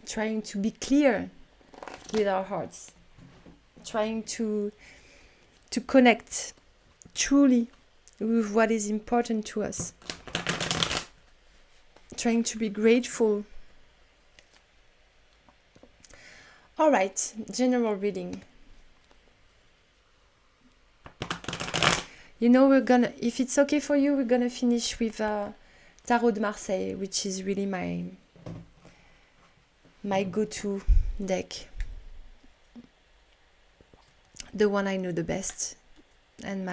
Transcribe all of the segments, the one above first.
trying to be clear with our hearts, trying to connect truly with what is important to us, trying to be grateful. All right, general reading. You know, if it's okay for you, we're gonna finish with Tarot de Marseille, which is really my go-to deck, the one I know the best, and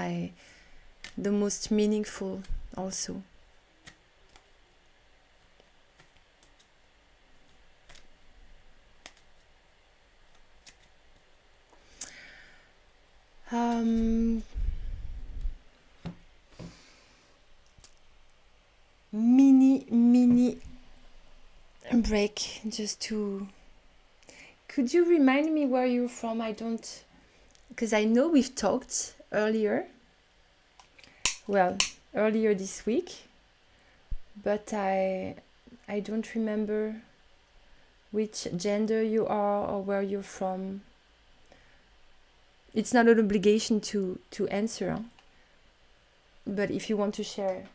the most meaningful also. Mini break just to... Could you remind me where you're from? I don't... Because I know we've talked earlier. Well, earlier this week. But I don't remember which gender you are or where you're from. It's not an obligation to answer. But if you want to share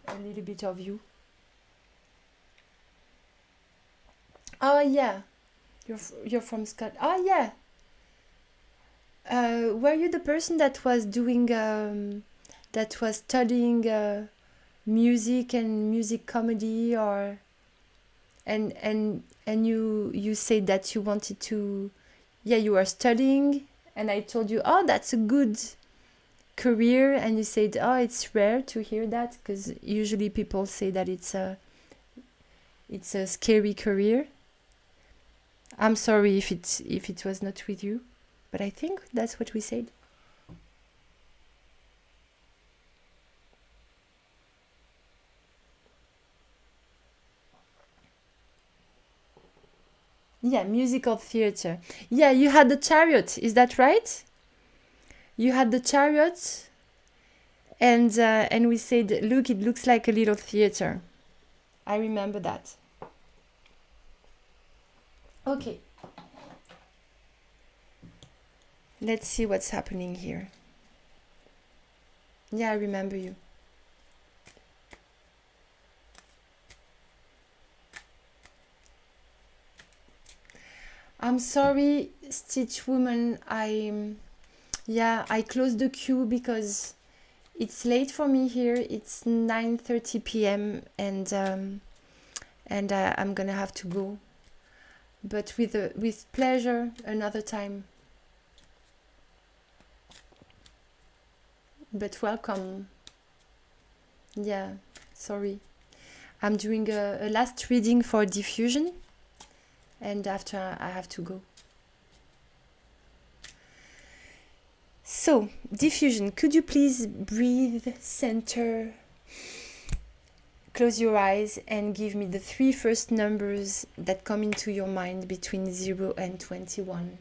a little bit of you. Oh, yeah. You're from Scotland. Oh, yeah. Were you the person that was doing... that was studying music and music comedy, or... And you said that you wanted to... Yeah, you were studying, and I told you, oh, that's a good career, and you said, oh, it's rare to hear that, because usually people say that it's a scary career. I'm sorry if it was not with you, but I think that's what we said. Yeah, musical theater. Yeah, you had the Chariot, is that right? You had the Chariot, and we said, look, it looks like a little theater. I remember that. Okay. Let's see what's happening here. Yeah, I remember you. I'm sorry, Stitch Woman. I closed the queue because it's late for me here. It's 9:30 p.m. and I'm gonna have to go. But with pleasure, another time. But welcome. Yeah, sorry. I'm doing a last reading for diffusion, and after I have to go. So, diffusion, could you please breathe, center, close your eyes, and give me the 3 first numbers that come into your mind between 0 and 21.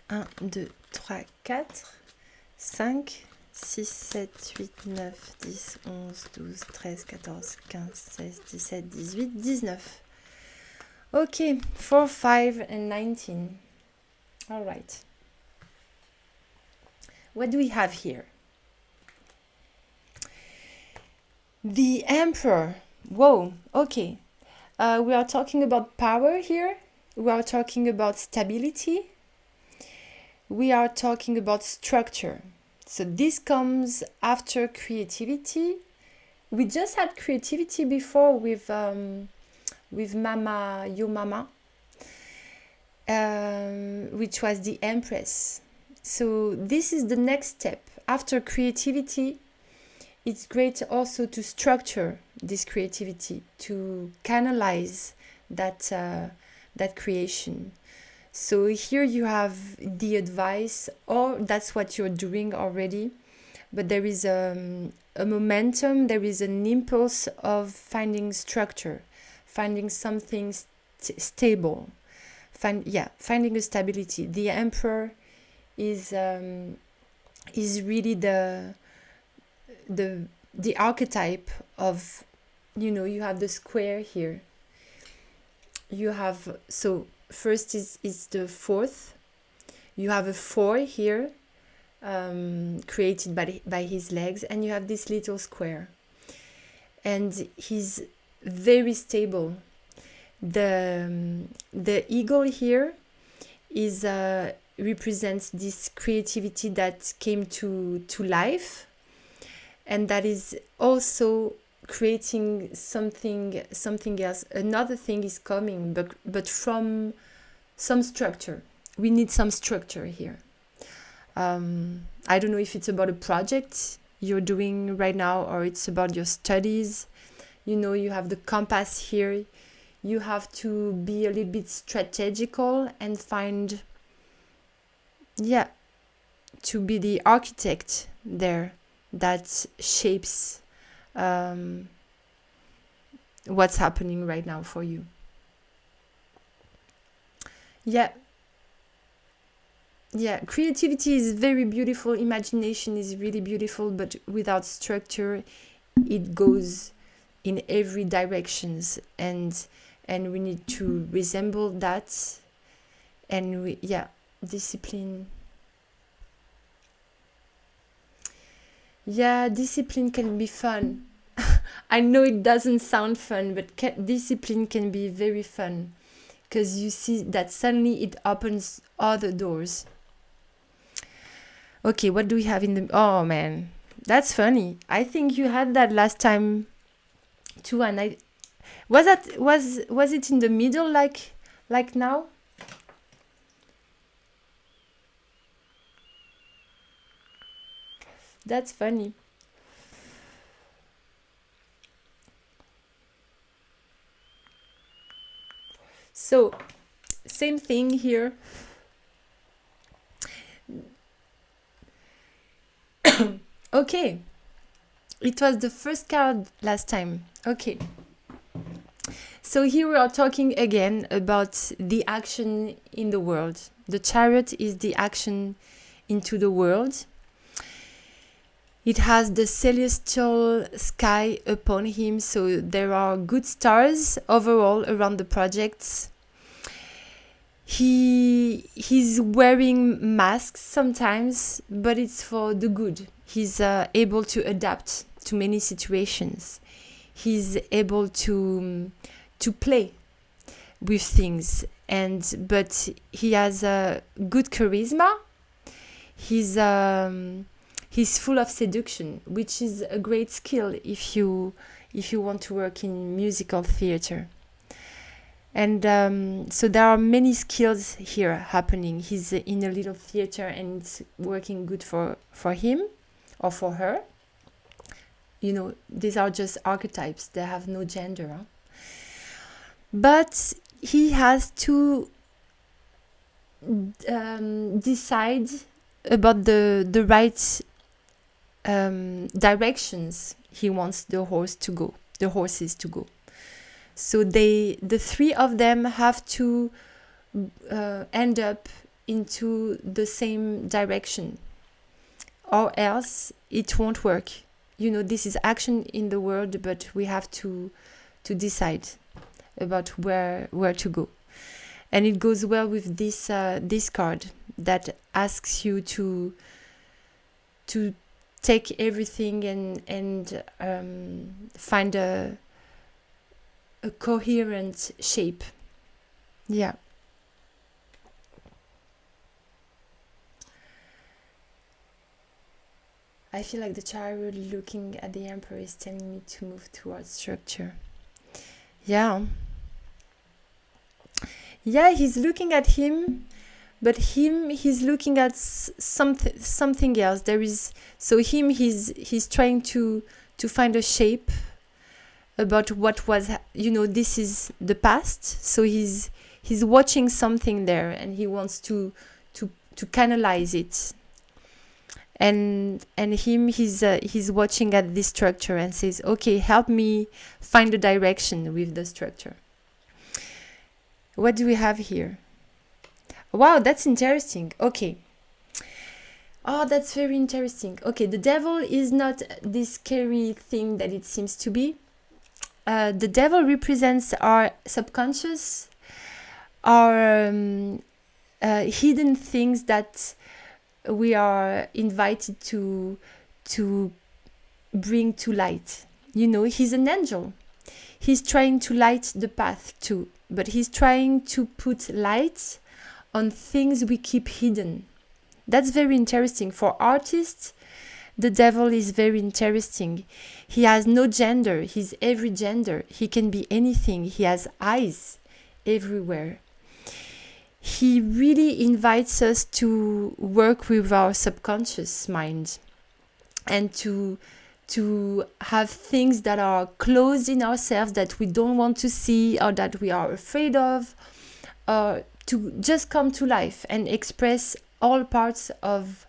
Un, 2, 3, 4, 5, 6, 7, 8, 9, 10, 11, 12, 13, 14, 15, 16, 17, 18, 19. Okay, 4, 5, and 19. All right. What do we have here? The Emperor. Whoa, okay. We are talking about power here. We are talking about stability. We are talking about structure. So this comes after creativity. We just had creativity before with Mama, Yo Mama, which was the Empress. So this is the next step. After creativity, it's great also to structure this creativity, to canalize that creation. So here you have the advice, or that's what you're doing already, but there is a momentum, there is an impulse of finding structure, finding something stable, finding a stability. The Emperor is really the archetype of, you have the square here. You have, so first is the fourth. You have a 4 here, created by his legs, and you have this little square. And he's very stable. The eagle here is represents this creativity that came to life, and that is also creating something else. Another thing is coming, but from some structure. We need some structure here. I don't know if it's about a project you're doing right now, or it's about your studies. You have the compass here. You have to be a little bit strategical and find, to be the architect there that shapes what's happening right now for you. Creativity is very beautiful. Imagination is really beautiful, but without structure, it goes in every directions, and we need to resemble that. And discipline. Discipline can be fun. I know it doesn't sound fun, but discipline can be very fun, because you see that suddenly it opens other doors. Okay, what do we have in the... Oh, man. That's funny. I think you had that last time too, and I... Was it in the middle like now? That's funny. So, same thing here. Okay. It was the first card last time. Okay. So here we are talking again about the action in the world. The Chariot is the action into the world. It has the celestial sky upon him, so there are good stars overall around the projects. He's wearing masks sometimes, but it's for the good. He's able to adapt to many situations. He's able to play with things, but he has a good charisma. He's full of seduction, which is a great skill if you want to work in musical theater. And so there are many skills here happening. He's in a little theater and it's working good for him or for her. These are just archetypes. They have no gender. Huh? But he has to decide about the right directions he wants the horses to go. So the 3 of them have to end up into the same direction, or else it won't work. This is action in the world, but we have to decide about where to go. And it goes well with this card that asks you to take everything and find a coherent shape. Yeah. I feel like the Chariot looking at the Emperor is telling me to move towards structure. Yeah, he's looking at him, but he's looking at something else. He's trying to find a shape about what was, this is the past. So he's watching something there, and he wants to canalize it. and he's watching at this structure and says, okay, help me find a direction with the structure. What do we have here? Wow, that's interesting. Okay. Oh, that's very interesting. Okay, the devil is not this scary thing that it seems to be. The devil represents our subconscious, our hidden things that we are invited to bring to light. You know, he's an angel. He's trying to light the path too, but he's trying to put light on things we keep hidden. That's very interesting. For artists, the devil is very interesting. He has no gender. He's every gender. He can be anything. He has eyes everywhere. He really invites us to work with our subconscious mind and to have things that are closed in ourselves that we don't want to see or that we are afraid of, to just come to life and express all parts of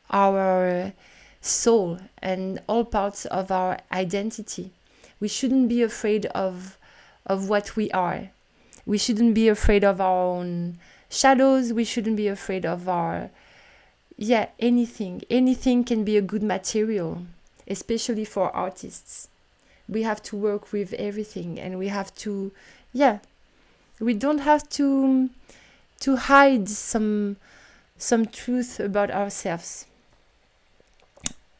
our soul and all parts of our identity. We shouldn't be afraid of what we are. We shouldn't be afraid of our own shadows. We shouldn't be afraid of our, anything. Anything can be a good material, especially for artists. We have to work with everything, and we have to, we don't have to hide some truth about ourselves.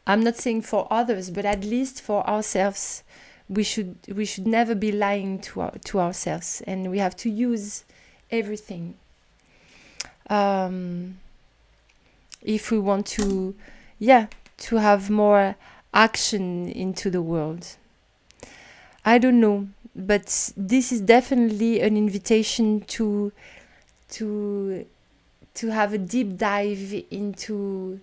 I'm not saying for others, but at least for ourselves, we should never be lying to ourselves, and we have to use everything if we want to have more action into the world. I don't know, but this is definitely an invitation to have a deep dive into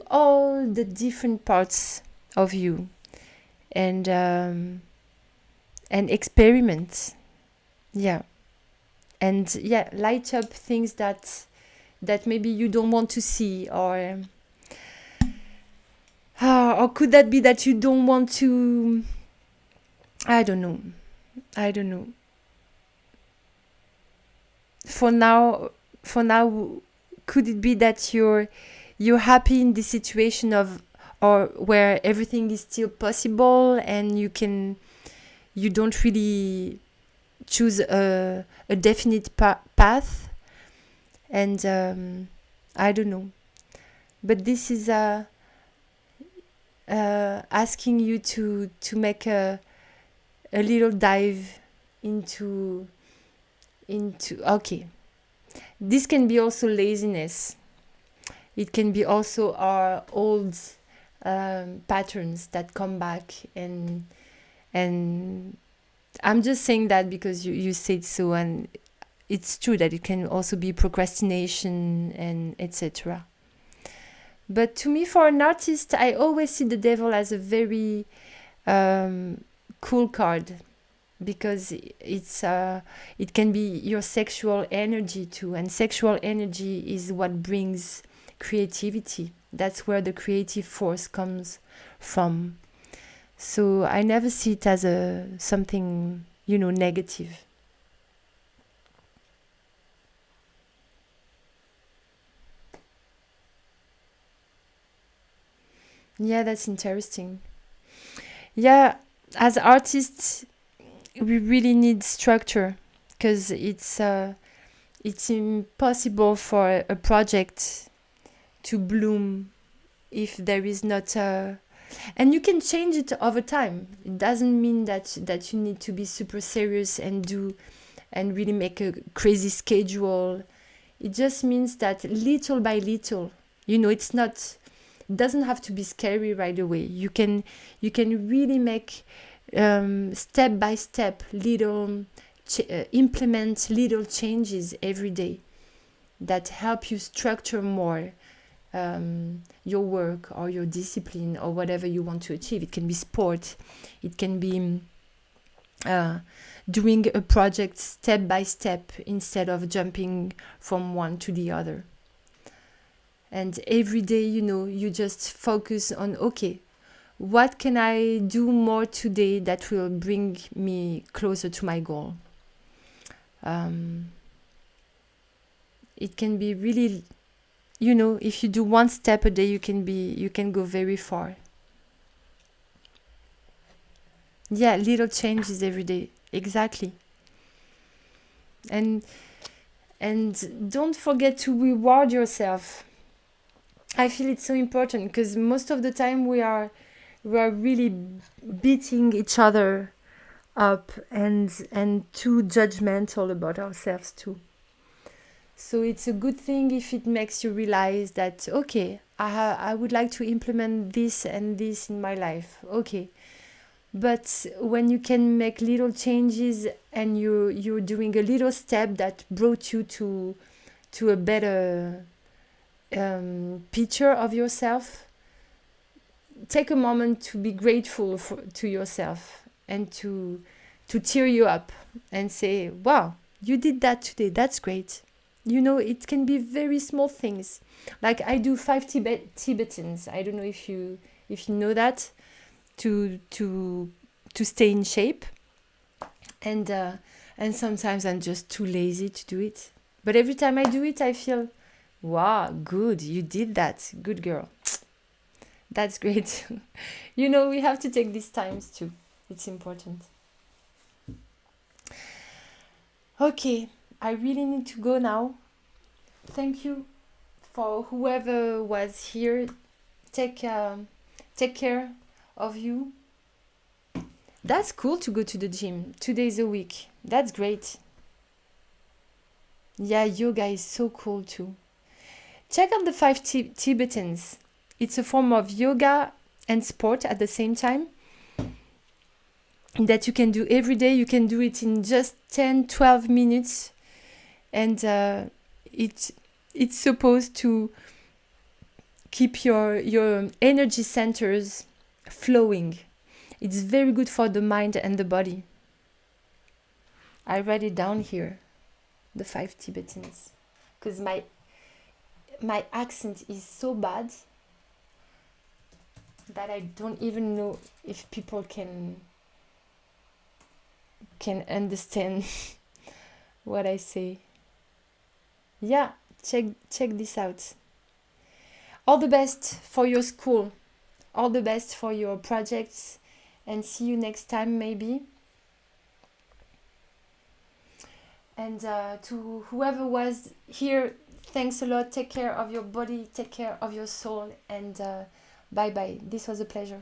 all the different parts of you, and experiment, and light up things that maybe you don't want to see, or could that be that you don't want to, I don't know. For now, could it be that you're happy in this situation of, or where everything is still possible, and you don't really choose a definite path, and I don't know, but this is asking you to make a little dive into okay. This can be also laziness. It can be also our old patterns that come back, and I'm just saying that because you said so, and it's true that it can also be procrastination and etc. But to me, for an artist, I always see the devil as a very cool card, because it can be your sexual energy too, and sexual energy is what brings creativity. That's where the creative force comes from. So I never see it as something negative. Yeah, that's interesting. Yeah, as artists, we really need structure, because it's impossible for a project to bloom if there is not and you can change it over time. It doesn't mean that you need to be super serious and really make a crazy schedule. It just means that little by little, it doesn't have to be scary right away. You can really make step by step implement little changes every day that help you structure more your work or your discipline or whatever you want to achieve. It can be sport, it can be doing a project step by step instead of jumping from one to the other. And every day, you just focus on, okay, what can I do more today that will bring me closer to my goal? It can be really, if you do one step a day, you can go very far. Yeah, little changes every day. Exactly. And don't forget to reward yourself. I feel it's so important because most of the time we are really beating each other up and too judgmental about ourselves too. So it's a good thing if it makes you realize that, okay, I would like to implement this and this in my life. Okay. But when you can make little changes and you're doing a little step that brought you to a better picture of yourself, take a moment to be grateful to yourself and to cheer you up and say, wow, you did that today. That's great. It can be very small things. Like I do 5 Tibetans. I don't know if you know that, to stay in shape. And sometimes I'm just too lazy to do it. But every time I do it, I feel, wow, good, you did that. Good girl. That's great. We have to take these times too. It's important. Okay, I really need to go now. Thank you for whoever was here. Take care of you. That's cool to go to the gym 2 days a week. That's great. Yeah, yoga is so cool too. Check out the 5 Tibetans. It's a form of yoga and sport at the same time that you can do every day. You can do it in just 10-12 minutes. And it's supposed to keep your energy centers flowing. It's very good for the mind and the body. I write it down here, the 5 Tibetans, because my accent is so bad that I don't even know if people can understand what I say. Yeah, check this out. All the best for your school. All the best for your projects. And see you next time, maybe. And to whoever was here, thanks a lot. Take care of your body. Take care of your soul. And bye-bye. This was a pleasure.